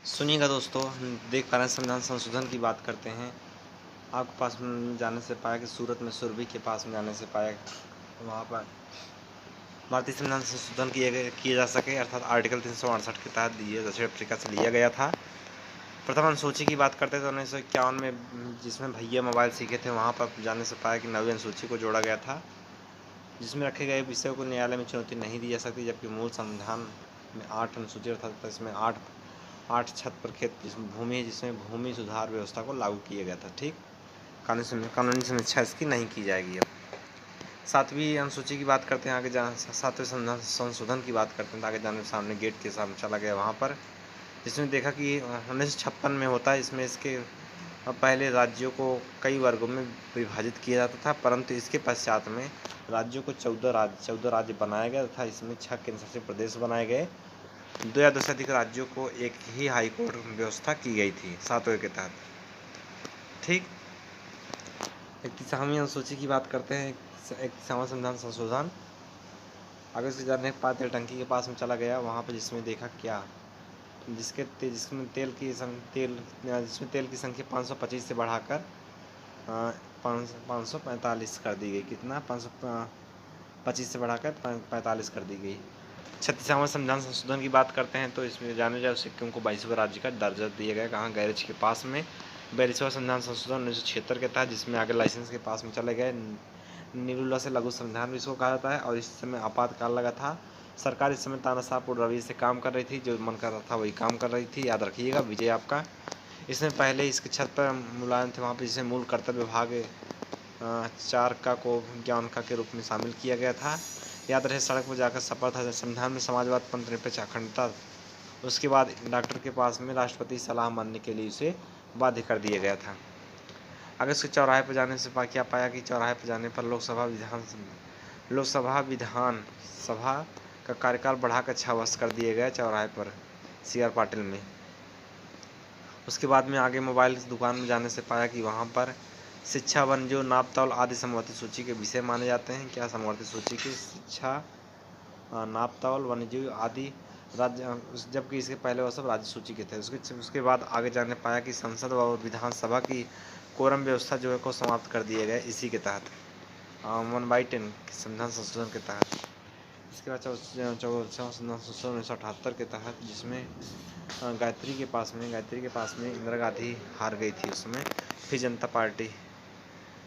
सुनिएगा दोस्तों, हम देख पा रहे हैं संविधान संशोधन की बात करते हैं। आपके पास में जाने से पाया कि सूरत में सुरभि के पास में जाने से पाया वहाँ पर भारतीय संविधान संशोधन किया जा सके, अर्थात आर्टिकल 368 के तहत ये दक्षिण अफ्रीका से लिया गया था। प्रथम अनुसूची की बात करते हैं तो 1951 में जिसमें भैया मोबाइल सीखे थे, वहाँ पर जाने से पाया कि 9वीं अनुसूची को जोड़ा गया था, जिसमें रखे गए विषयों को न्यायालय में चुनौती नहीं दी जा सकती, जबकि मूल संविधान में 8 अनुसूची अर्थात इसमें आठ छत पर खेत भूमि है, जिसमें भूमि सुधार व्यवस्था को लागू किया गया था। ठीक, कानूनी समीक्षा इसकी नहीं की जाएगी। अब 7वीं अनुसूची की बात करते हैं, आगे 7वें संविधान संशोधन की बात करते हैं, आगे जाने सामने गेट के सामने चला गया वहाँ पर, जिसमें देखा कि 1956 में होता है। इसमें इसके पहले राज्यों को कई वर्गों में विभाजित किया जाता था, परंतु इसके पश्चात में राज्यों को 14 राज्य बनाया गया तथा इसमें 6 केंद्र शासित प्रदेश बनाए गए। 2 या 2 से अधिक राज्यों को एक ही हाईकोर्ट व्यवस्था की गई थी 7वें के तहत। ठीक, 31वीं अनुसूची की बात करते हैं, 31वां संविधान संशोधन। आगे उसके जाने के बाद टंकी के पास में चला गया वहाँ पर, जिसमें देखा क्या जिसमें तेल की संख्या 525 से बढ़ाकर 545 कर दी गई। कितना? 525 से बढ़ाकर 45 कर दी गई। 36वां संविधान संशोधन की बात करते हैं तो इसमें जाने जाए सिक्किम को 22वें राज्य का दर्जा दिया गया, कहाँ? गैरेज के पास में। 42वां संविधान संशोधन 1976 के तहत, जिसमें आगे लाइसेंस के पास में चले गए। निरुला से लघु संविधान भी इसको कहा जाता है, और इस समय आपातकाल लगा था। सरकार इस समय तानाशाहपुर रवैये से काम कर रही थी, जो मन कर रहा था वही काम कर रही थी, याद रखिएगा, विजय आपका। इसमें पहले इसके छत पर मुलायम थे, वहाँ पर जिसे मूल कर्तव्य विभाग 4 का को ज्ञान का के रूप में शामिल किया गया था। याद रहे, सड़क पर जाकर शपथ है। संविधान में समाजवाद, पंथनिरपेक्ष, अखंडता, उसके बाद डॉक्टर के पास में राष्ट्रपति सलाह मानने के लिए उसे बाध्य कर दिया गया था। अगर उसके चौराहे पर जाने से क्या पाया कि चौराहे पर जाने पर लोकसभा विधान सभा का कार्यकाल बढ़ाकर 6 वर्ष कर दिए गए चौराहे पर CR पाटिल में। उसके बाद में आगे मोबाइल दुकान में जाने से पाया कि वहाँ पर शिक्षा, वन्य, नापतौल आदि समवर्ती सूची के विषय माने जाते हैं। क्या? समवर्ती सूची की शिक्षा, नापतौल, वन्यजीव आदि राज्य, जबकि इसके पहले वह सब राज्य सूची के थे। उसके बाद आगे जाने पाया कि संसद और विधानसभा की कोरम व्यवस्था जो है को समाप्त कर दिए गए इसी के तहत, 1/10 संविधान संशोधन के तहत। इसके बाद 14वां संविधान संशोधन 1978 के तहत, जिसमें गायत्री के पास में इंदिरा गांधी हार गई थी उसमें, फिर जनता पार्टी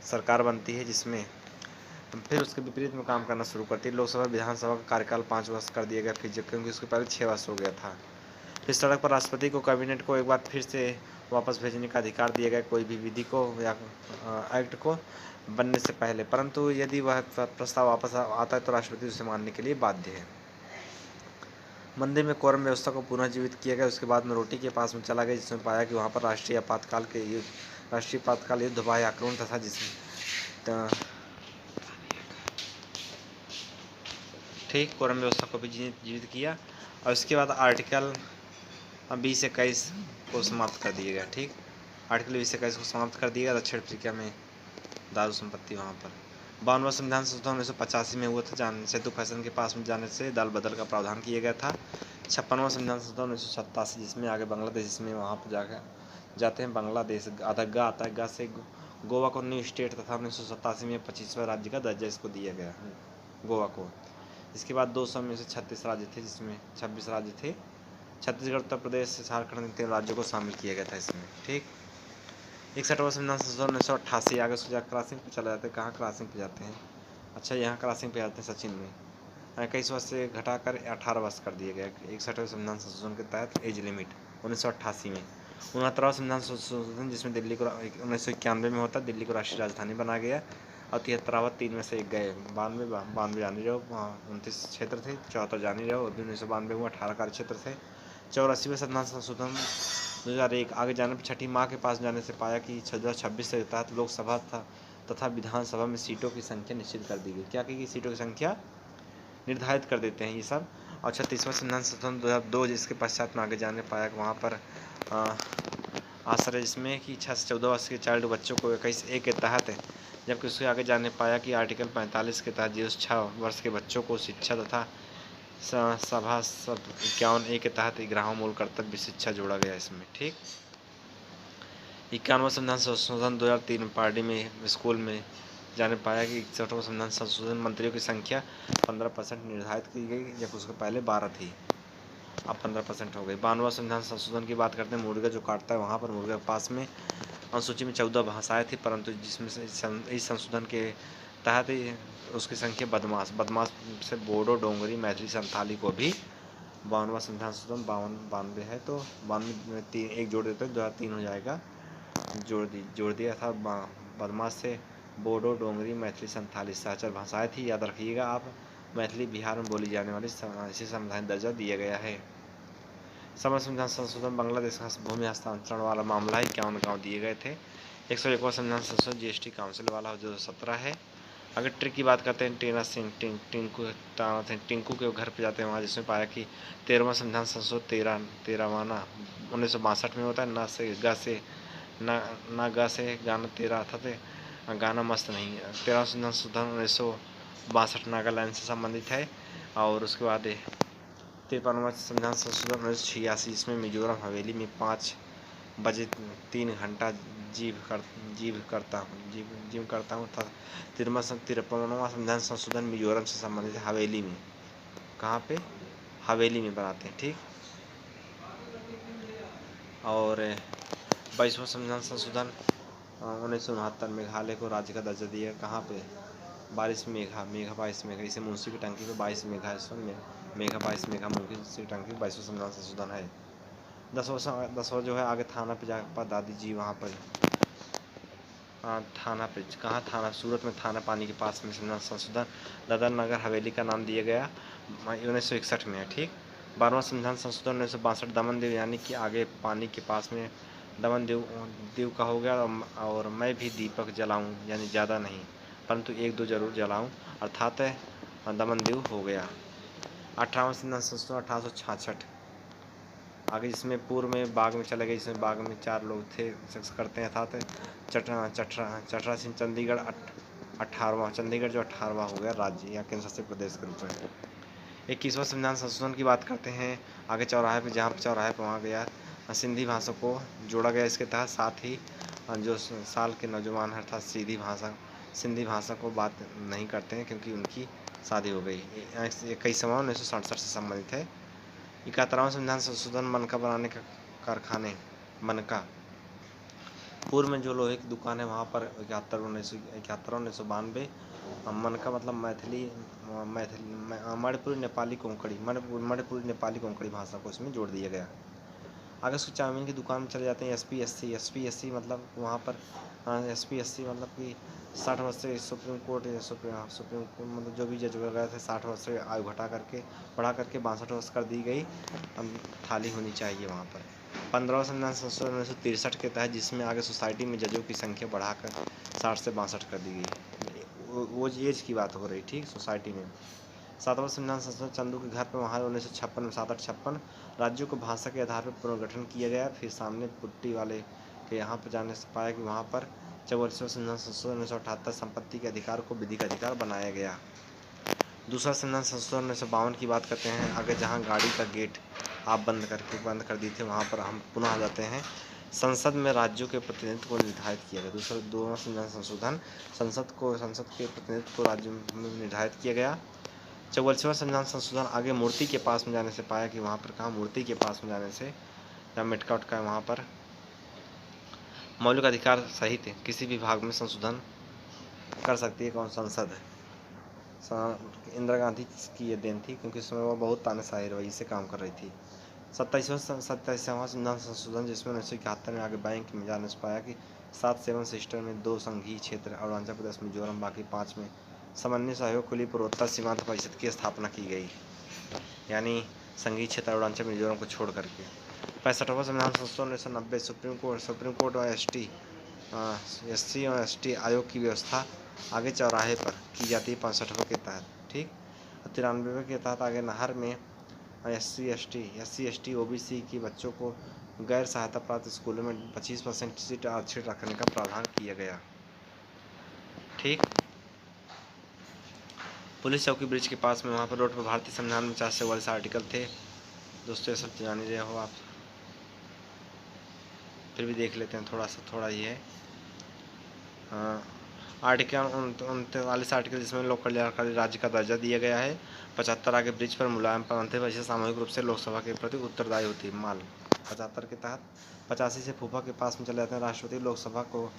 सरकार बनती है, जिसमें फिर उसके विपरीत में काम करना शुरू करती है। लोकसभा विधानसभा का कार्यकाल 5 वर्ष कर दिया गया, फिर क्योंकि उसके पहले 6 वर्ष हो गया था। फिर सड़क पर राष्ट्रपति को कैबिनेट को एक बार फिर से वापस भेजने का अधिकार दिया गया, कोई भी विधि को या एक्ट को बनने से पहले, परंतु यदि वह प्रस्ताव वापस आता है तो राष्ट्रपति उसे मानने के लिए बाध्य है। मंदिर में कोरम व्यवस्था को पुनर्जीवित किया गया। उसके बाद में रोटी के पास में चला गया, जिसमें पाया कि वहाँ पर राष्ट्रीय आपातकाल युद्ध, बाह्य आक्रमण तथा जिसमें ठीक कोरम व्यवस्था को भी जीवित किया। और इसके बाद आर्टिकल 20-21 को समाप्त कर दिया गया। ठीक, आर्टिकल 20-21 को समाप्त कर दिया गया। दक्षिण अफ्रीका में दारू संपत्ति वहाँ पर। 52वां संविधान संशोधन 1985 में हुआ था, सेतु फैशन के पास में जाने से दल बदल का प्रावधान किया गया था। 56वां संविधान संशोधन 1987, जिसमें आगे बांग्लादेश, इसमें वहाँ पर जाते हैं बांग्लादेश, गा आता है, गा से गोवा को न्यू स्टेट, तथा 1987 में 25वें राज्य का दर्जा इसको दिया गया गोवा को। इसके बाद 200 में से 36 राज्य थे, जिसमें 26 राज्य थे। छत्तीसगढ़, उत्तर प्रदेश, झारखंड, 3 राज्यों को शामिल किया गया था इसमें। ठीक, 61वां संविधान संशोधन 1988। आगे उसको क्रॉसिंग पे चले जाते हैं। कहाँ क्रॉसिंग पे जाते हैं? अच्छा, यहाँ क्रॉसिंग पे जाते हैं सचिन में। 21 वर्ष से घटाकर 18 वर्ष कर दिया गया 61वें संविधान संशोधन के तहत एज लिमिट 1988 में। 69वां संविधान संशोधन, जिसमें दिल्ली को 1991 में होता, दिल्ली को राष्ट्रीय राजधानी बनाया गया। और 73वां 3 में से एक गए, 92 जानी रहो, 29 क्षेत्र थे, 74 जानी रहो, 1992 में 18 कार्य क्षेत्र थे। 84वें संविधान संशोधन 2001। आगे जाने पर छठी माँ के पास जाने से पाया कि 2026 के तहत लोकसभा तथा विधानसभा में सीटों की संख्या निश्चित कर दी गई। क्या की सीटों की संख्या निर्धारित कर देते हैं ये सब। और 36वां संविधान संशोधन 2002, जिसके पश्चात में आगे जाने पाया कि वहाँ पर आश्रय, जिसमें कि 6 से 14 वर्ष के चाइल्ड बच्चों को 21A के तहत है, जबकि उसके आगे जाने पाया कि आर्टिकल 45 के तहत जो 6 वर्ष के बच्चों को शिक्षा तथा सभा सब 51A के तहत 11वां मूल कर्तव्य शिक्षा जोड़ा गया इसमें। ठीक, 91वां संविधान संशोधन 2003 पार्टी में स्कूल में जाने पाया कि 61वां संविधान संशोधन मंत्रियों की संख्या 15% निर्धारित की गई, जब उसके पहले 12 थी, अब 15% हो गई। 92वां संविधान संशोधन की बात करते हैं, मुर्गा जो काटता है वहाँ पर मुर्गा के पास में अनुसूची में 14 भाषाएं थी, परंतु जिसमें से इस संशोधन के तहत उसकी संख्या बदमाश से बोडो, डोंगरी, मैथिली, संथाली को भी 52वां संविधान संशोधन 92 है, तो 92 में एक जोड़ देते हैं, 2003 हो जाएगा, जोड़ दिया था। बदमाश से बोडो, डोंगरी, मैथिली, संथाली 4 भाषाएं थी, याद रखिएगा आप। मैथिली बिहार में बोली जाने वाली इसे संवैधानिक दर्जा दिया गया है। संविधान संशोधन बांग्लादेश का भूमि हस्तांतरण वाला मामला है, 51 गाँव दिए गए थे। 101वां संविधान संशोधन GST काउंसिल वाला जो 17 है। अगर ट्रिक की बात करते हैं, टेना सिंह टिंकू के घर पे जाते हैं वहाँ, जिसमें पाया कि 13वां संविधान संशोधन 13वाना 1962 में होता है। ना से गाना 13 अर्थात गाना मस्त नहीं है। 13वां संविधान संशोधन 1962 नागालैंड से संबंधित है। और उसके बाद 53वां संविधान संशोधन 1986, इसमें मिजोरम हवेली में 5 बजे 3 घंटा जिम करता हूँ। 53वां संविधान संशोधन मिजोरम से संबंधित हवेली में, कहाँ पे, हवेली में बनाते हैं। ठीक, और 22वां संविधान संशोधन 1969 मेघालय को राज्य का दर्जा दिया, कहाँ पे, 22 मेघा, इसे मुंशी की टंकी पे 22 मेघा, इसमें मेघा 22 मेघा मुंशी की टंकी 22वां संविधान संशोधन है। 10वां जो है आगे थाना पे जाकर दादी जी वहाँ पर थाना पे, कहाँ थाना, सूरत में थाना पानी के पास में संविधान संशोधन दादर नगर हवेली का नाम दिया गया 1961 में है। ठीक, 12वां संविधान संशोधन 1962 दमन दीव, यानी कि आगे पानी के पास में दमन दीव का हो गया। और मैं भी दीपक जलाऊं, यानी ज़्यादा नहीं परंतु 1-2 जरूर जलाऊं, अर्थात दमन दीव हो गया। 18वां संविधान संशोधन 1866, आगे जिसमें पूर्व में बाग में चले गए, इसमें बाग में 4 लोग थे शख्स करते हैं, अर्थात चटरा सिंह। चंडीगढ़ 18वां, चंडीगढ़ जो 18वां हो गया राज्य या केंद्र शासित प्रदेश के रूप में। 21वां संविधान संशोधन की बात करते हैं, आगे चौराहे पे, जहाँ चौराहे पे वहाँ गया सिंधी भाषा को जोड़ा गया इसके तहत। साथ ही जो साल के नौजवान है अर्थात सिंधी भाषा को बात नहीं करते हैं क्योंकि उनकी शादी हो गई। 21वां 1967 से संबंधित है। 71वां संविधान संशोधन मनका बनाने का कारखाने, मनका, पूर्व में जो लोहे की दुकान है वहाँ पर 1992 मनका मतलब मैथिली मणिपुरी नेपाली कोंकणी भाषा को इसमें जोड़ दिया गया। आगे उसको चाउमीन की दुकान में चले जाते हैं। SPSC मतलब वहाँ पर SPSC मतलब कि 60 वर्ष से सुप्रीम कोर्ट मतलब जो भी जज वगैरह थे 60 वर्ष से आयु बढ़ा करके 62 वर्ष कर दी गई। थाली होनी चाहिए वहाँ पर। 15वां संविधान संशोधन 1963 के तहत, जिसमें आगे सोसाइटी में जजों की संख्या बढ़ाकर 60 से 62 कर दी गई। वो एज की बात हो रही, ठीक, सोसाइटी में। 7वां संविधान संशोधन चंदू के घर पर वहाँ 1956 में 7-8-56 राज्यों को भाषा के आधार पर पुनर्गठन किया गया। फिर सामने पुट्टी वाले के यहाँ पर जाने से पाया कि वहाँ पर 44वां संविधान संशोधन 1978 संपत्ति के अधिकार को विधिक अधिकार बनाया गया। दूसरा संविधान संशोधन 1952 की बात करते हैं। आगे जहाँ गाड़ी का गेट आप बंद कर दी थे वहाँ पर हम पुनः आ जाते हैं। संसद में राज्यों के प्रतिनिधित्व को निर्धारित किया गया। दोनों संविधान संशोधन संसद के प्रतिनिधित्व को राज्य में निर्धारित किया गया। 44वां संविधान संशोधन आगे मूर्ति के पास में जाने से पाया कि वहाँ पर कहाँ, मूर्ति के पास में जाने से जहाँ मिटका उटका है वहाँ पर मौलिक अधिकार सहित किसी भी भाग में संशोधन कर सकती है कौन, संसद। इंदिरा गांधी की ये देन थी क्योंकि उसमें वो बहुत तानाशाही रवैये से काम कर रही थी। 27वां संविधान संशोधन जिसमें 1971 में आगे बैंक में जाने से पाया कि 7-7 सिस्टर में 2 संघीय क्षेत्र अरुणाचल प्रदेश, मिजोरम, बाकी 5 में समन्वय सहयोग के लिए पूर्वोत्तर सीमांत परिषद की स्थापना की गई, यानी संघीय क्षेत्र अरुणाचल मिजोरम को छोड़ करके। 65वां संविधान संशोधन 1990 सुप्रीम कोर्ट और SC और ST आयोग की व्यवस्था आगे चौराहे पर की जाती है 65वें के तहत, ठीक। 93वें के तहत आगे नहर में SC ST OBC की बच्चों को गैर सहायता प्राप्त स्कूलों में 25% सीट आरक्षित रखने का प्रावधान किया गया, ठीक। पुलिस चौकी ब्रिज के पास में वहाँ पर रोड पर भारतीय संविधान में 444 आर्टिकल थे। दोस्तों ये सब जान ही रहे हो आप, फिर भी देख लेते हैं थोड़ा ही है। आर्टिकल 39 आर्टिकल जिसमें लोक कल्याणकारी राज्य का दर्जा दिया गया है। 75 आगे ब्रिज पर मुलायम पंथी वैसे सामूहिक रूप से लोकसभा के प्रति उत्तरदायी होती है। माल 75 के तहत 85 से फूफा के पास में चले जाते हैं। राष्ट्रपति लोकसभा को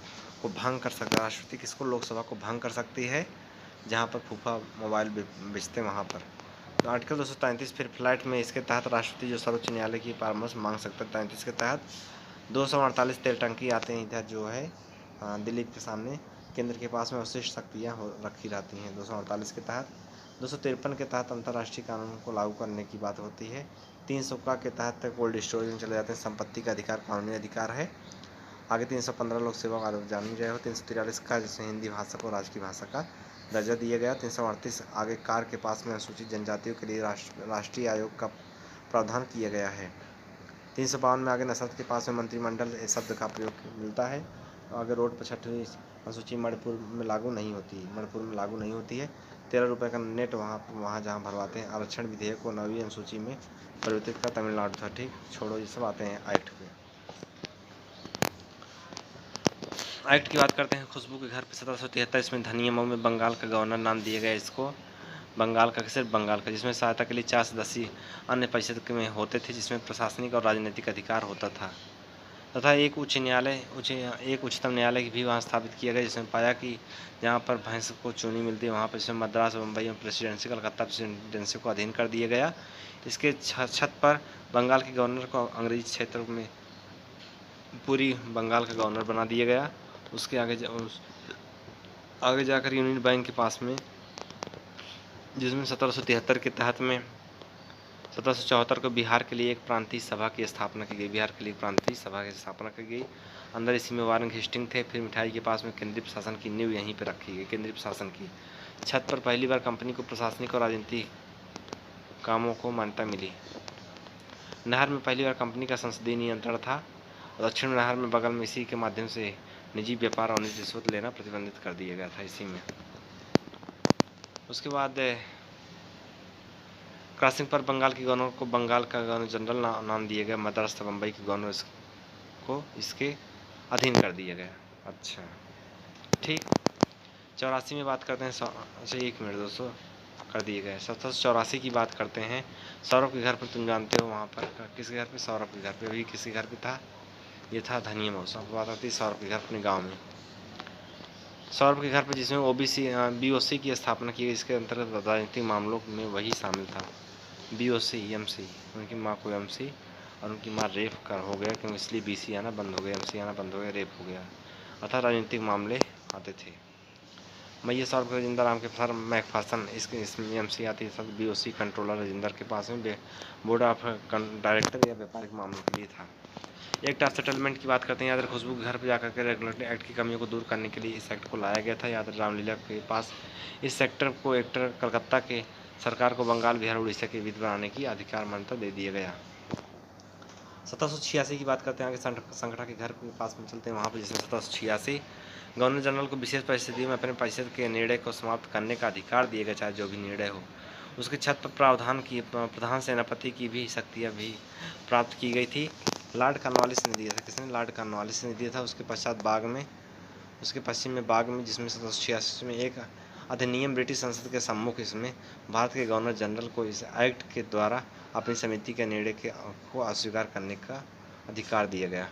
भंग कर सकता है। राष्ट्रपति किसको लोकसभा को भंग कर सकती है? जहाँ पर फूफा मोबाइल बेचते हैं वहाँ पर। तो आर्टिकल 233 फिर फ्लाइट में इसके तहत राष्ट्रपति जो सर्वोच्च न्यायालय की परामर्श मांग सकता है। 33 के तहत 248 तेल टंकी आते हैं इधर जो है दिल्ली के सामने केंद्र के पास में अवशिष्ट शक्तियाँ रखी रहती हैं। 248 के तहत 253 के तहत अंतर्राष्ट्रीय कानून को लागू करने की बात होती है। 300 के तहत कोल्ड स्टोरेज में चले जाते हैं। संपत्ति का अधिकार कानूनी अधिकार है। आगे 315 लोक सेवा का जान ही रहे हो। 343 का जिसमें हिंदी भाषा को राज्य की भाषा का दर्जा दिया गया। 338 आगे कार के पास में अनुसूचित जनजातियों के लिए राष्ट्रीय आयोग का प्रावधान किया गया है। 352 में आगे नसरत के पास में मंत्रिमंडल शब्द का प्रयोग मिलता है। आगे रोड पर 6वीं अनुसूची मणिपुर में लागू नहीं होती है। 13 रुपये का नेट वहाँ जहाँ भरवाते हैं। आरक्षण विधेयक को 9वीं अनुसूची में परिवर्तित का तमिलनाडु था। ठीक, छोड़ो ये सब आते हैं एक्ट पे। एक्ट की बात करते हैं। खुशबू के घर पे 1773 इसमें धनियमों में बंगाल का गवर्नर नाम दिया गया इसको। बंगाल का सिर्फ बंगाल का, जिसमें सहायता के लिए 4 सदस्य अन्य परिषद में होते थे, जिसमें प्रशासनिक और राजनीतिक अधिकार होता था। तथा एक उच्चतम न्यायालय भी वहाँ स्थापित किया गया, जिसमें पाया कि जहाँ पर भैंस को चूनी मिलती है वहाँ पर जिसमें मद्रास बम्बई में प्रेसिडेंसी कलकत्ता प्रेसिडेंसी को अधीन कर दिया गया। इसके छत पर बंगाल के गवर्नर को अंग्रेजी क्षेत्र में पूरी बंगाल का गवर्नर बना दिया गया। उसके आगे जाकर यूनियन बैंक के पास में, जिसमें 1773 के तहत में 1774 को बिहार के लिए एक प्रांतीय सभा की स्थापना की गई। अंदर इसी में वारंग हेस्टिंग थे। फिर मिठाई के पास में केंद्रीय प्रशासन की नींव यहीं पर रखी गई। केंद्रीय प्रशासन की छत पर पहली बार कंपनी को प्रशासनिक और राजनीतिक कामों को मान्यता मिली। नहर में पहली बार कंपनी का संसदीय नियंत्रण था। दक्षिण नहर में बगल में इसी के माध्यम से निजी व्यापार और निजी रिश्वत लेना प्रतिबंधित कर दिया गया था इसी में। उसके बाद क्रॉसिंग पर बंगाल के गवर्नर को बंगाल का गवर्नर जनरल नाम दिया गया। मद्रास तथा बम्बई के गवर्नर को इसके अधीन कर दिया गया। अच्छा ठीक, 84 में बात करते हैं। अच्छा 1 मिनट दोस्तों, कर दिए गए। 1784 की बात करते हैं। सौरभ के घर पर तुम जानते हो वहाँ पर किसके घर पे? सौरभ के घर पे। भी किसी घर पे था? ये था धनिया मौसम। बात आती है सौरभ के घर अपने गाँव में। सौरभ के घर पर जिसमें BOC की स्थापना की गई। इसके अंतर्गत राजनीतिक मामलों में वही शामिल था। BOC MC, उनकी माँ को MC और उनकी माँ रेप कर हो गया, क्योंकि इसलिए BC आना बंद हो गया, MC आना बंद हो गया, रेप हो गया, अर्थात राजनीतिक मामले आते थे। मैया सौरभ के राजेंद्र राम के सर मैकफासन इसमें MC आती है। BOC कंट्रोलर राजेंद्र के पास में बोर्ड ऑफ डायरेक्टर या व्यापारिक मामलों के लिए था। एक्ट ऑफ सेटलमेंट की बात करते हैं। याद खुशबू के घर पर जाकर के रेगुलेटरी एक्ट की कमियों को दूर करने के लिए इस एक्ट को लाया गया था। याद रामलीला के पास इस सेक्टर को एक्टर कलकत्ता के सरकार को बंगाल, बिहार, उड़ीसा के विधि बनाने की अधिकार मान्यता दे दिया गया। 1786 की बात करते हैं। आगे संगठा के घर के पास में चलते हैं वहाँ पर, जिसमें 1786 गवर्नर जनरल को विशेष परिस्थितियों में अपने परिषद के निर्णय को समाप्त करने का अधिकार दिया गया, चाहे जो भी निर्णय हो। उसके छत पर प्रधान सेनापति की भी शक्तियाँ भी प्राप्त की गई थी। लॉर्ड कॉर्नवालिस ने दिया था। किसने? लॉर्ड कॉर्नवालिस ने दिया था। उसके पश्चिम में बाग में, जिसमें 1786 में एक अधिनियम ब्रिटिश संसद के सम्मुख इसमें भारत के गवर्नर जनरल को इस एक्ट के द्वारा अपनी समिति के निर्णय को अस्वीकार करने का अधिकार दिया गया।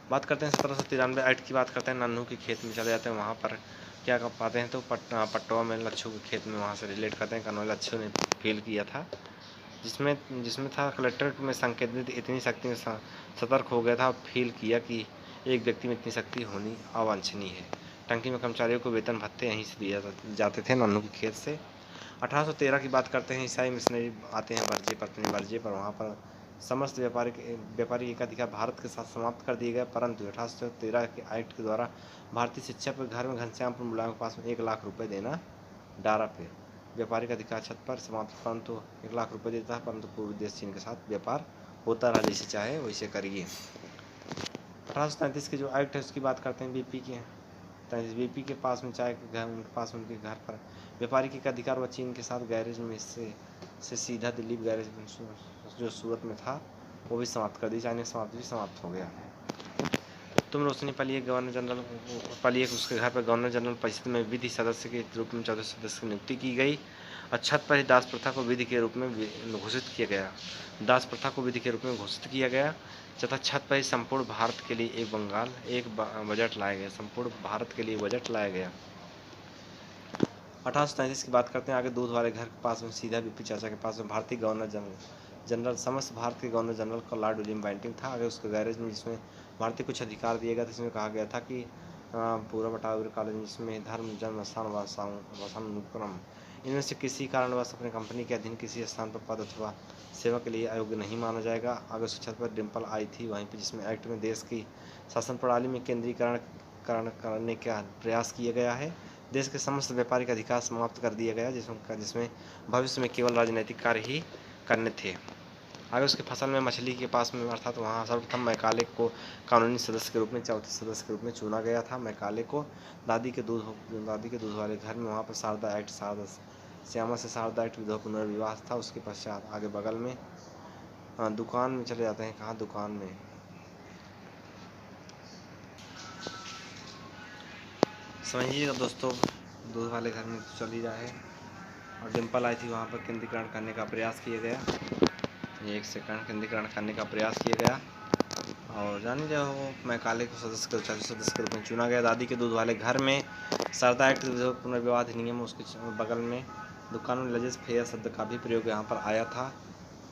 बात करते हैं 1793 एक्ट की बात करते हैं। नन्हू के खेत में चले जाते हैं। वहाँ पर क्या कर पाते हैं? तो पट्टवा में लच्छू के खेत में वहाँ से रिलेट करते हैं। कन्हैया लच्छू ने फील किया था, जिसमें था कलेक्टर में संकेतित इतनी शक्ति में सतर्क हो गया था और फील किया कि एक व्यक्ति में इतनी शक्ति होनी अवांछनीय है। टंकी में कर्मचारियों को वेतन भत्ते यहीं से दिए जाते थे, नन्हू के खेत से। 1813 की बात करते हैं। ईसाई मिशनरी आते हैं बर्जे पर। वहाँ पर समस्त व्यापारी एकाधिकार भारत के साथ समाप्त कर दिए गए, परंतु 1813 के एक्ट के द्वारा भारतीय शिक्षा पर घर में घनश्यामपुर मुलायम के पास में 1 लाख रुपये देना डारा पे व्यापारिक अधिकार छत पर समाप्त, परंतु 1 लाख रुपये देता है, परंतु पूर्वी देश चीन के साथ व्यापार होता रहा, जैसे चाहे वैसे करिए। 1833 के जो एक्ट है उसकी बात करते हैं। BP के 33 BP के पास में चाय के घर, उनके पास उनके घर पर व्यापारी के अधिकार व चीन के साथ गैरेज में से सीधा दिल्ली गैरेज जो सूरत में था वो भी समाप्त कर दी। चाइना समाप्त भी समाप्त हो गया। तुम रोशनी पालिए गवर्नर जनरल पालिए उसके घर पर गवर्नर जनरल परिषद में विधि सदस्य के रूप में 14 सदस्य की नियुक्ति की गई और छत पर ही दास प्रथा को विधि के रूप में घोषित किया गया। दास प्रथा को विधि के रूप में घोषित किया गया तथा छत पर ही संपूर्ण भारत के लिए एक बजट लाया गया। संपूर्ण भारत के लिए बजट लाया गया। 1833 की बात करते हैं आगे। दूध वाले घर के पास में सीधा बीपी चाचा के पास में भारतीय गवर्नर जनरल समस्त भारत के गवर्नर जनरल का लॉर्ड विलियम बेंटिंग था। आगे उसके गैरेज में जिसमें भारतीय कुछ अधिकार दिए गए थे, जिसमें कहा गया था कि पूरा बटावर कॉलेज जिसमें धर्म जन्म स्थान वसन अनुक्रम इनमें से किसी कारणवश अपने कंपनी के अधीन किसी स्थान पर पद अथवा सेवा के लिए अयोग्य नहीं माना जाएगा। आगे उस छत पर डिम्पल आई थी वहीं पर, जिसमें एक्ट में देश की शासन प्रणाली में केंद्रीकरण करने का प्रयास किया गया है। देश के समस्त व्यापारिक अधिकार समाप्त कर दिया गया जिसमें भविष्य में केवल राजनीतिक कार्य ही करने थे। आगे उसके फसल में मछली के पास में अर्थात वहाँ सर्वप्रथम मैकाले को कानूनी सदस्य के रूप में चौथे सदस्य के रूप में चुना गया था। मैकाले को दादी के दूध वाले घर में वहाँ पर शारदा एक्ट श्यामा से शारदा एक्ट विधवा पुनर्विवाह था। उसके पश्चात आगे बगल में दुकान में चले जाते हैं। कहाँ दुकान में समझिएगा दोस्तों, दूध वाले घर में चली जाए और डिम्पल आई थी वहाँ पर केंद्रीकरण करने का प्रयास किया गया। ये एक सेकंड केंद्रीकरण करने का प्रयास किया गया और जान जो मैकाले को सदस्य के रूप में चुना गया। दादी के दूध वाले घर में शारदा एक्ट पुनर्विवाह अधिनियम उसके बगल में दुकान में लजेज फेयर शब्द का भी प्रयोग यहाँ पर आया था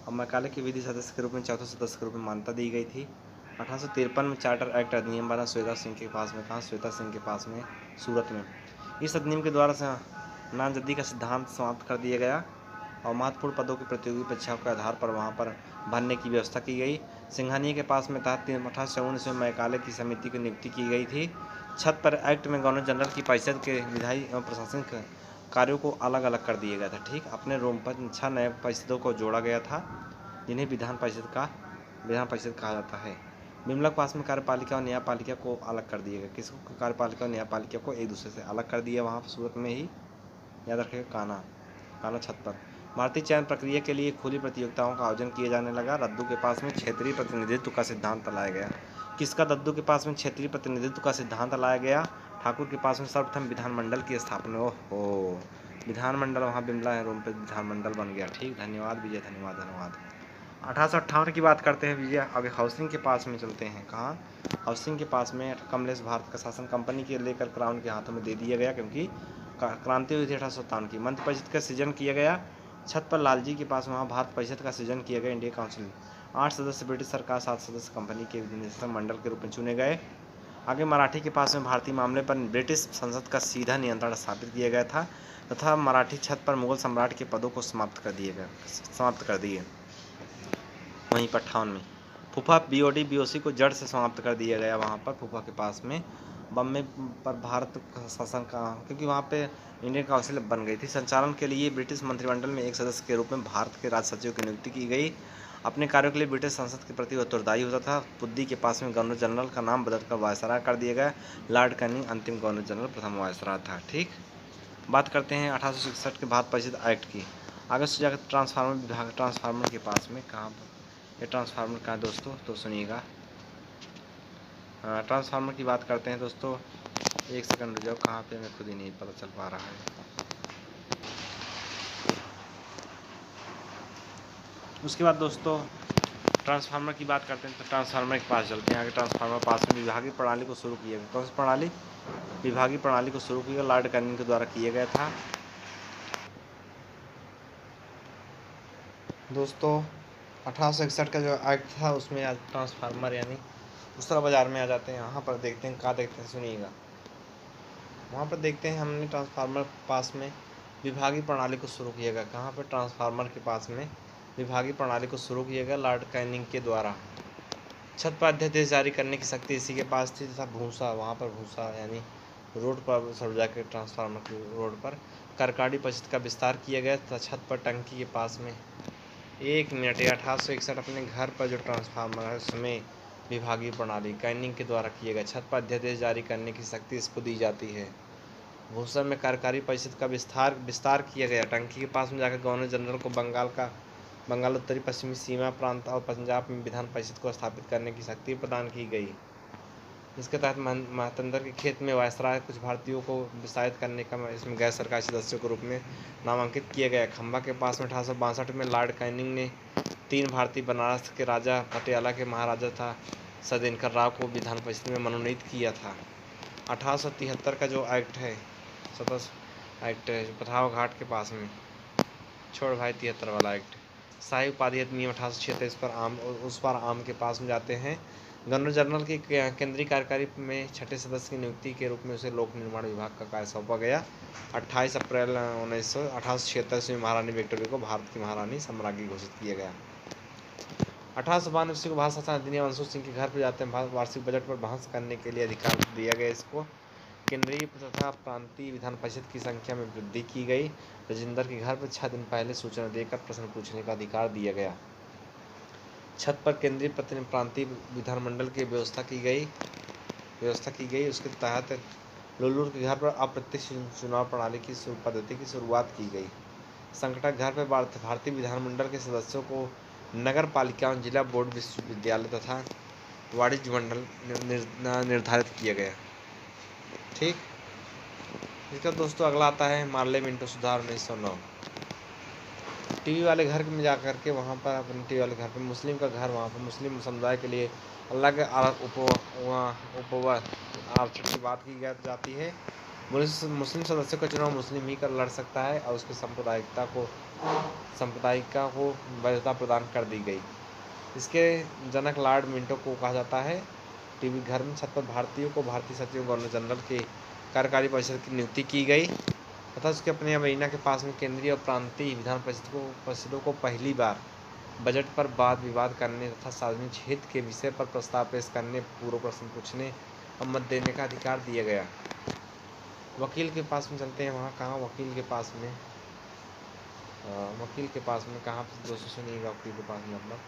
और मैकाले के विधि सदस्य के रूप में चौथे सदस्य के रूप में मान्यता दी गई थी। 1853 में चार्टर एक्ट अधिनियम बना श्वेता सिंह के पास में। कहाँ? श्वेता सिंह के पास में, सूरत में। इस अधिनियम के द्वारा से नामजदी का सिद्धांत समाप्त कर दिया गया और महत्वपूर्ण पदों की प्रतियोगी परीक्षाओं के आधार पर वहां पर भरने की व्यवस्था की गई। सिंघानिया के पास में तहत 1854 में मैकाले की समिति की नियुक्ति की गई थी। छत पर एक्ट में गवर्नर जनरल की परिषद के विधायी एवं प्रशासनिक कार्यों को अलग अलग कर दिया गया था। ठीक, अपने रूम पर 6 नए परिषदों को जोड़ा गया था जिन्हें विधान परिषद कहा जाता है। बिमला के पास में कार्यपालिका और न्यायपालिका को अलग कर दिया गया। किसको? कार्यपालिका और न्यायपालिका को एक दूसरे से अलग कर दिया। वहाँ पर सूरत में ही याद रखिएगा। काना छत पर भारतीय चयन प्रक्रिया के लिए खुली प्रतियोगिताओं का आयोजन किया जाने लगा। रद्दू के पास में क्षेत्रीय प्रतिनिधित्व का सिद्धांत लाया गया। किसका? दद्दू के पास में क्षेत्रीय प्रतिनिधित्व का सिद्धांत लाया गया। ठाकुर के पास में सर्वप्रथम विधानमंडल की स्थापना। ओहो, विधानमंडल वहाँ बिमला है रूम पे विधानमंडल बन गया। ठीक, धन्यवाद विजय, धन्यवाद। 1858 की बात करते हैं विजय। अब हाउसिंग के पास में चलते हैं। कहाँ? हाउसिंग के पास में कमलेश भारत का शासन कंपनी के लेकर क्राउन के हाथों में दे दिया गया क्योंकि क्रांति हुई थी 1857 की। मंत्री परिषद का सृजन किया गया। छत पर लालजी के पास वहाँ भारत परिषद का सृजन किया गया। इंडिया काउंसिल 8 सदस्य ब्रिटिश सरकार, 7 सदस्य कंपनी के निदेशक मंडल के रूप में चुने गए। आगे मराठी के पास में भारतीय मामले पर ब्रिटिश संसद का सीधा नियंत्रण स्थापित किया गया था तथा मराठी छत पर मुगल सम्राट के पदों को समाप्त कर दिए। वहीं 58 में फूफा BOD BOC को जड़ से समाप्त कर दिया गया। वहाँ पर फूफा के पास में बम्बे पर भारत शासन का, क्योंकि वहाँ पे इंडियन काउंसिल बन गई थी। संचालन के लिए ब्रिटिश मंत्रिमंडल में एक सदस्य के रूप में भारत के राज सचिव की नियुक्ति की गई। अपने कार्यों के लिए ब्रिटिश संसद के प्रति उत्तरदायी होता था। पुद्दी के पास में गवर्नर जनरल का नाम बदलकर वायसराय कर दिया गया। लॉर्ड कैनिंग अंतिम गवर्नर जनरल, प्रथम वायसराय था। ठीक, बात करते हैं 1861 के बाद परिषद एक्ट की। आगे से जाकर ट्रांसफार्मर विभाग, ट्रांसफार्मर के पास में कहाँ पर ये ट्रांसफार्मर कहाँ है दोस्तों? तो सुनिएगा, ट्रांसफार्मर की बात करते हैं दोस्तों। एक सेकंड रुक जाओ, कहाँ पे मैं खुद ही नहीं पता चल पा रहा है। उसके बाद दोस्तों ट्रांसफार्मर की बात करते हैं तो ट्रांसफार्मर के पास चलते हैं। आगे ट्रांसफार्मर पास में विभागीय प्रणाली को शुरू किया गया। कौन सी प्रणाली? विभागीय प्रणाली को शुरू किया लॉर्ड कैनिंग के द्वारा किया गया था। दोस्तों 1861 का जो एक्ट था उसमें आज ट्रांसफार्मर यानी दूसरा बाजार में आ जाते हैं। यहाँ पर देखते हैं, कहाँ देखते हैं, सुनिएगा। वहाँ पर देखते हैं हमने ट्रांसफार्मर पास में विभागीय प्रणाली को शुरू किया गया। कहाँ पर? ट्रांसफार्मर के पास में विभागीय प्रणाली को शुरू किया गया लॉर्ड कैनिंग के द्वारा। छत पर अध्यादेश जारी करने की शक्ति इसी के पास थी तथा भूसा, वहाँ पर भूसा यानी रोड पर सरुजा के ट्रांसफार्मर की रोड पर करकाड़ी परिषद का विस्तार किया गया तथा छत पर टंकी के पास में 1 मिनट 1861 अपने घर पर जो ट्रांसफार्मर है उसमें विभागीय प्रणाली कैनिंग के द्वारा किया गया। छत पर अध्यादेश जारी करने की शक्ति इसको दी जाती है। भूषण में कार्यकारी परिषद का विस्तार किया गया। टंकी के पास में जाकर गवर्नर जनरल को बंगाल उत्तरी पश्चिमी सीमा प्रांत और पंजाब में विधान परिषद को स्थापित करने की शक्ति प्रदान की गई। इसके तहत महातंत्र के खेत में वायसराय कुछ भारतीयों को विस्तारित करने का इसमें गैर सरकारी सदस्यों के रूप में नामांकित किया गया। खंबा के पास में 1862 में लॉर्ड कैनिंग ने 3 भारतीय बनारस के राजा, पटियाला के महाराजा था सदिनकर राव को विधान परिषद में मनोनीत किया था। 1873 का जो एक्ट है, एक्ट है पथराव घाट के पास में, छोड़ भाई 73 वाला एक्ट, शाही उपाधि अधिनियम 1836 पर उस पर आम के पास में जाते हैं। गवर्नर जनरल की केंद्रीय कार्यकारी में छठे सदस्य की नियुक्ति के रूप में उसे लोक निर्माण विभाग का कार्य सौंपा गया। 28 अप्रैल 1876 में महारानी विक्टोरिया को भारत की महारानी सम्राज्ञी घोषित किया गया। 1892 को भारत शासन अधिनियम अंशु सिंह के घर पर जाते हैं वार्षिक बजट पर बहस करने के लिए अधिकार दिया गया। इसको केंद्रीय तथा प्रांतीय विधान परिषद की संख्या में वृद्धि की गई। राजेंद्र के घर पर 6 दिन पहले सूचना देकर प्रश्न पूछने का अधिकार दिया गया। छत पर केंद्रीय प्रांतीय विधानमंडल की व्यवस्था की गई। उसके तहत लुल्लूर के घर पर अप्रत्यक्ष चुनाव प्रणाली की पद्धति की शुरुआत की गई। संकटक घर पर भारतीय विधानमंडल के सदस्यों को नगर पालिका, जिला बोर्ड, विश्वविद्यालय तथा वाणिज्य मंडल निर्धारित किया गया। ठीक, इसका दोस्तों अगला आता है मार्ले मिंटो सुधार 1909। टीवी वाले घर में जा कर के वहाँ पर अपने टीवी वाले घर पर मुस्लिम का घर, वहाँ पर मुस्लिम समुदाय के लिए अलग आरक्षण की बात की जाती है। मुस्लिम सदस्य का चुनाव मुस्लिम ही कर लड़ सकता है और उसकी सांप्रदायिकता को वैधता प्रदान कर दी गई। इसके जनक लॉर्ड मिंटो को कहा जाता है। टीवी घर में छत पर भारतीयों को भारतीय सचिव गवर्नर जनरल के कार्यकारी परिषद की नियुक्ति की गई तथा उसके अपने मरीना के पास में केंद्रीय और प्रांतीय विधान परिषदों को पहली बार बजट पर वाद विवाद करने तथा सार्वजनिक हित के विषय पर प्रस्ताव पेश करने, पूर्व प्रश्न पूछने और मत देने का अधिकार दिया गया। वकील के पास में चलते हैं। वहाँ कहाँ वकील के पास में कहाँ दोस्तों सुनिएगा, वकील के पास में मतलब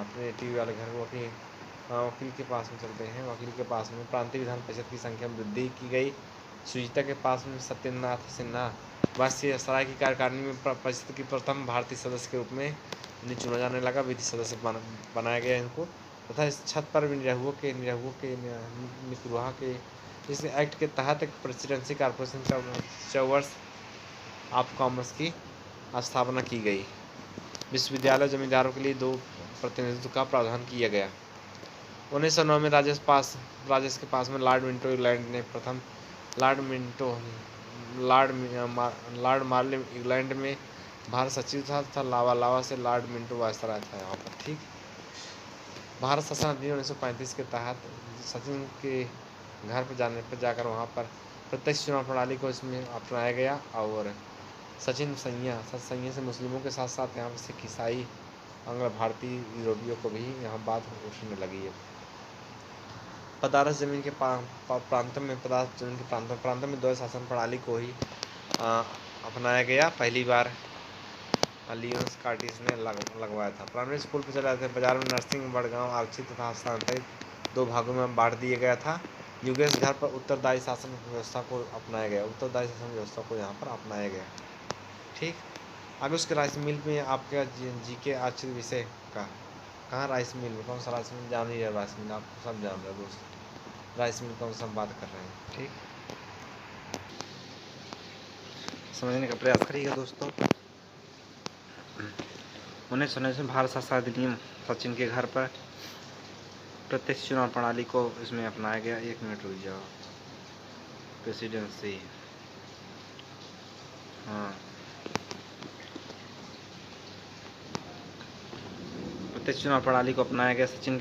अपने टीवी वाले घर को वकील के पास में चलते हैं। वकील के पास में प्रांतीय विधान परिषद की संख्या में वृद्धि की गई। सुजीता के पास में सत्यनाथ सिन्हा वायसराय की कार्यकारिणी में परिषद की प्रथम भारतीय सदस्य के रूप में इन्हें चुना जाने लगा। विधि सदस्य बनाया गया इनको तथा इस छत पर निरहुआ के इस एक्ट के तहत एक presidency corporation chambers of commerce की स्थापना की गई। विश्वविद्यालय जमींदारों के लिए 2 प्रतिनिधित्व का प्रावधान किया गया। 1909 में राजेश के पास में लॉर्ड मिंटो इंग्लैंड ने प्रथम लॉर्ड मार्ले इंग्लैंड में भारत सचिव था लावा से लॉर्ड मिंटो वायसराय था यहाँ पर। ठीक, भारत शासन अधिनियम 1935 के तहत सचिन के घर पर जाकर वहाँ पर प्रत्यक्ष चुनाव प्रणाली को इसमें अपनाया गया और सचिन संज्ञा से मुस्लिमों के साथ साथ यहाँ पर सिख, ईसाई, अंग्र भारतीय यूरोपियों को भी यहाँ बात उठने लगी है। पदारस जमीन के प्रांत में द्वैध शासन प्रणाली को ही अपनाया गया। पहली बार लियोन्स कार्टिस ने लगवाया था। प्राइमरी स्कूल पर चले जाते हैं। बाजार में नर्सिंग, बड़गांव आरक्षित तथा हस्तांतरित 2 भागों में बांट दिया गया था। युगेश घर पर उत्तरदायी शासन व्यवस्था को अपनाया गया। ठीक, आगे उसके राइस मिल में आपका जीके आश्चर्य विषय का कहाँ राइस मिल में, कौन सा राइस मिल जान ही है। राइस मिल आप सब जान रहे दोस्त, राइस मिल कौन सा हम बात कर रहे हैं। ठीक, समझने का प्रयास करिएगा दोस्तों। 1919 में भारत शासन अधिनियम सचिन के घर पर प्रत्यक्ष चुनाव प्रणाली को इसमें अपनाया गया। 1 मिनट रुक जाओ। प्रेसिडेंसी, हाँ, प्रत्यक्ष चुनाव प्रणाली को अपनाया गया। सचिन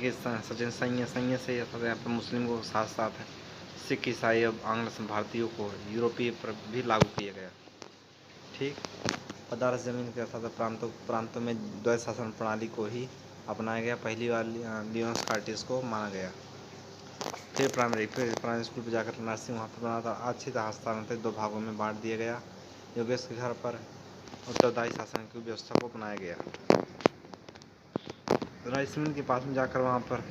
संघ से यहाँ पर मुस्लिम को साथ साथ सिख, ईसाई और आंग्ल भारतीयों को यूरोपीय पर भी लागू किया गया। ठीक, पदारस जमीन के अर्थात प्रांतों में द्वैध शासन प्रणाली को ही अपनाया गया। पहली बार लियोन्स कार्टिस को माना गया। फिर प्राइमरी स्कूल पर जाकर नर्सिंग वहाँ पर बना था। आरक्षित हस्तांतरित 2 भागों में बांट दिया गया। योगेश के घर पर उत्तरदायी शासन की व्यवस्था को अपनाया गया। राइस मिल के पास में जाकर वहाँ पर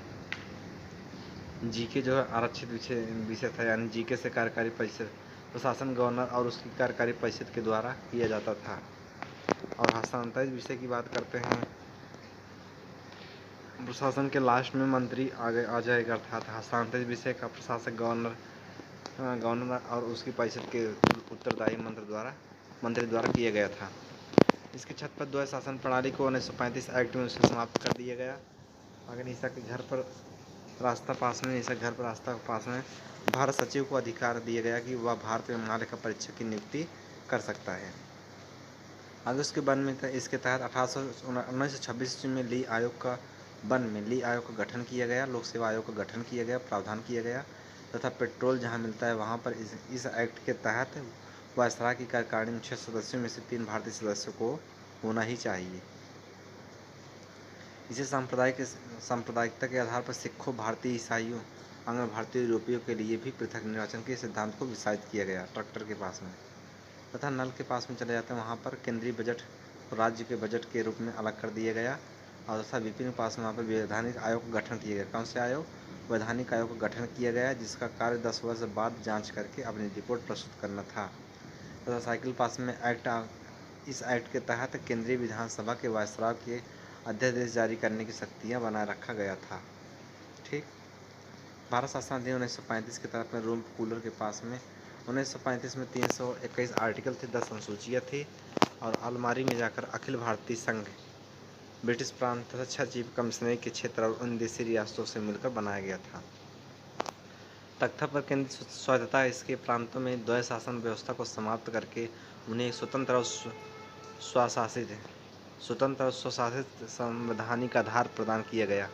जीके जो है आरक्षित विषय था, यानी जीके से कार्यकारी परिषद प्रशासन गवर्नर और उसकी कार्यकारी परिषद के द्वारा किया जाता था। और हस्तांतरित विषय की बात करते हैं, प्रशासन के लास्ट में मंत्री आगे आ जाएगा, अर्थात हस्तांतरित विषय का प्रशासक गवर्नर और उसकी परिषद के उत्तरदायी मंत्री द्वारा किया गया था। इसके छत पर द्वैध शासन प्रणाली को 1935 एक्ट में उसे समाप्त कर दिया गया। अगर ईसा के घर पर रास्ता पास में भारत सचिव को अधिकार दिया गया कि वह भारत में महालेखा परीक्षक की नियुक्ति कर सकता है। आगे उसके वन में इसके तहत 1926 में ली आयोग का गठन किया गया, लोक सेवा आयोग का गठन किया गया, प्रावधान किया गया तथा पेट्रोल जहां मिलता है वहां पर इस एक्ट के तहत वायसराय की कार्यकारिणी में 6 सदस्यों में से 3 भारतीय सदस्यों को होना ही चाहिए। इसे सांप्रदायिकता के आधार पर सिखों, भारतीय ईसाइयों, आंग्ल भारतीय यूरोपियों के लिए भी पृथक निर्वाचन के सिद्धांत को विस्तारित किया गया। ट्रैक्टर के पास में तथा नल के पास में चले जाते हैं, वहाँ पर केंद्रीय बजट और राज्य के बजट के रूप में अलग कर दिया गया। और तथा विपिन के पास में वहाँ पर वैधानिक आयोग का गठन किया गया। कौन से आयोग? वैधानिक आयोग का गठन किया गया, जिसका कार्य 10 वर्ष बाद जांच करके अपनी रिपोर्ट प्रस्तुत करना था। तथा साइकिल पास में इस एक्ट के तहत केंद्रीय विधानसभा के वायसराय के अध्यादेश जारी करने की शक्तियाँ बनाए रखा गया था। ठीक। भारत शासन अधिनियम 1935 की तरफ में रूम कूलर के पास में 1935 में 321 आर्टिकल थे, 10 अनुसूचियाँ थी और अलमारी में जाकर अखिल भारतीय संघ, ब्रिटिश प्रांत तथा 6 चीफ कमिश्नरी के क्षेत्र और उन देशी रियासतों से मिलकर बनाया गया था। तख्ता पर केंद्रीय स्वायत्तता इसके प्रांतों में द्वैध शासन व्यवस्था को समाप्त करके उन्हें एक स्वतंत्र और स्वशासित संवैधानिक आधार प्रदान किया गया।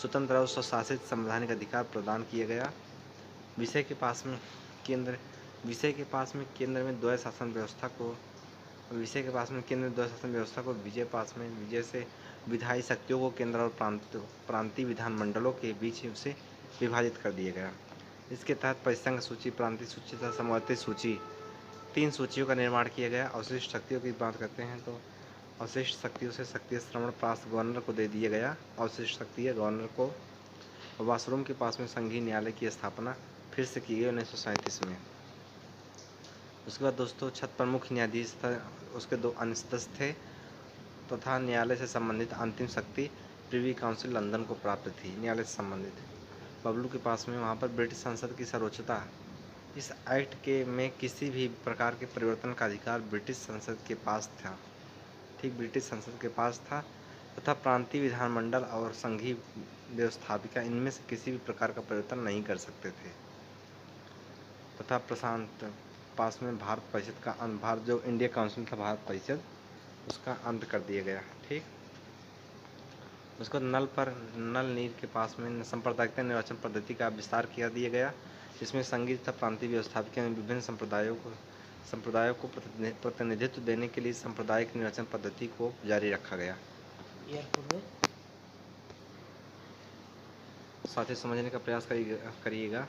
स्वतंत्र और स्वशासित संवैधानिक अधिकार प्रदान किया गया। विषय के पास में केंद्र में द्वैध शासन व्यवस्था को विजय से विधायी शक्तियों को केंद्र और प्रांतीय विधानमंडलों के बीच से विभाजित कर दिया गया। इसके तहत परिसंघ सूची, प्रांतीय सूची तथा समवर्ती सूची, 3 सूचियों का निर्माण किया गया। अवशिष्ट शक्तियों की बात करते हैं तो अवशिष्ट शक्तियों से शक्ति श्रवण पास गवर्नर को दे दिया गया। अवशिष्ट शक्ति गवर्नर को। वाशरूम के पास में संघीय न्यायालय की स्थापना फिर से की गई 1937 में। उसके बाद दोस्तों छत पर मुख्य न्यायाधीश था, उसके 2 अन्य सदस्य थे तथा न्यायालय से संबंधित अंतिम शक्ति प्रिवी काउंसिल लंदन को प्राप्त थी। न्यायालय से संबंधित बबलू के पास में वहाँ पर ब्रिटिश संसद की सर्वोच्चता। इस एक्ट के में किसी भी प्रकार के परिवर्तन का अधिकार ब्रिटिश संसद के पास था। ठीक, ब्रिटिश संसद के पास था तथा प्रांतीय विधानमंडल और संघीय व्यवस्थापिका इनमें से किसी भी प्रकार का परिवर्तन नहीं कर सकते थे। तथा प्रशांत पास में भारत परिषद का भारत जो इंडिया काउंसिल था, भारत परिषद, उसका अंत कर दिया गया। ठीक। उसको नल नीर के पास में सांप्रदायिकता निर्वाचन पद्धति का विस्तार किया दिया गया, जिसमें संघीय तथा प्रांतीय व्यवस्थापिका में विभिन्न संप्रदायों को प्रतिनिधित्व देने के लिए सांप्रदायिक निर्वाचन पद्धति को जारी रखा गया। साथ ही समझने का प्रयास करिएगा,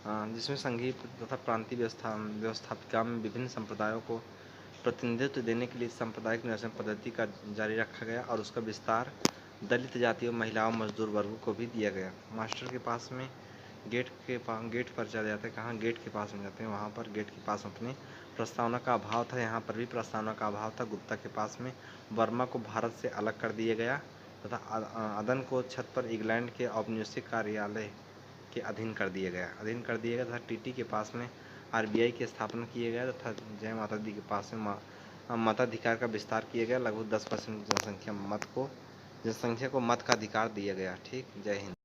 जिसमें संघीय तथा प्रांतीय व्यवस्थापिका में विभिन्न संप्रदायों को प्रतिनिधित्व देने के लिए सांप्रदायिक निर्वाचन पद्धति का जारी रखा गया और उसका विस्तार दलित जातियों, महिलाओं, मजदूर वर्गों को भी दिया गया। मास्टर के पास में गेट पर चले जाते हैं। कहाँ? गेट के पास में जाते हैं। वहाँ पर गेट के पास अपने प्रस्तावना का अभाव था, यहाँ पर भी प्रस्तावना का अभाव था। गुप्ता के पास में वर्मा को भारत से अलग कर दिया गया तथा अदन को छत पर इंग्लैंड के औपनिवेशिक कार्यालय के अधीन कर दिया गया तथा टीटी के पास में आरबीआई की स्थापना किया गया तथा जय माता दी के पास में मताधिकार का विस्तार किया गया। लगभग 10% जनसंख्या को मत का अधिकार दिया गया। ठीक। जय हिंद।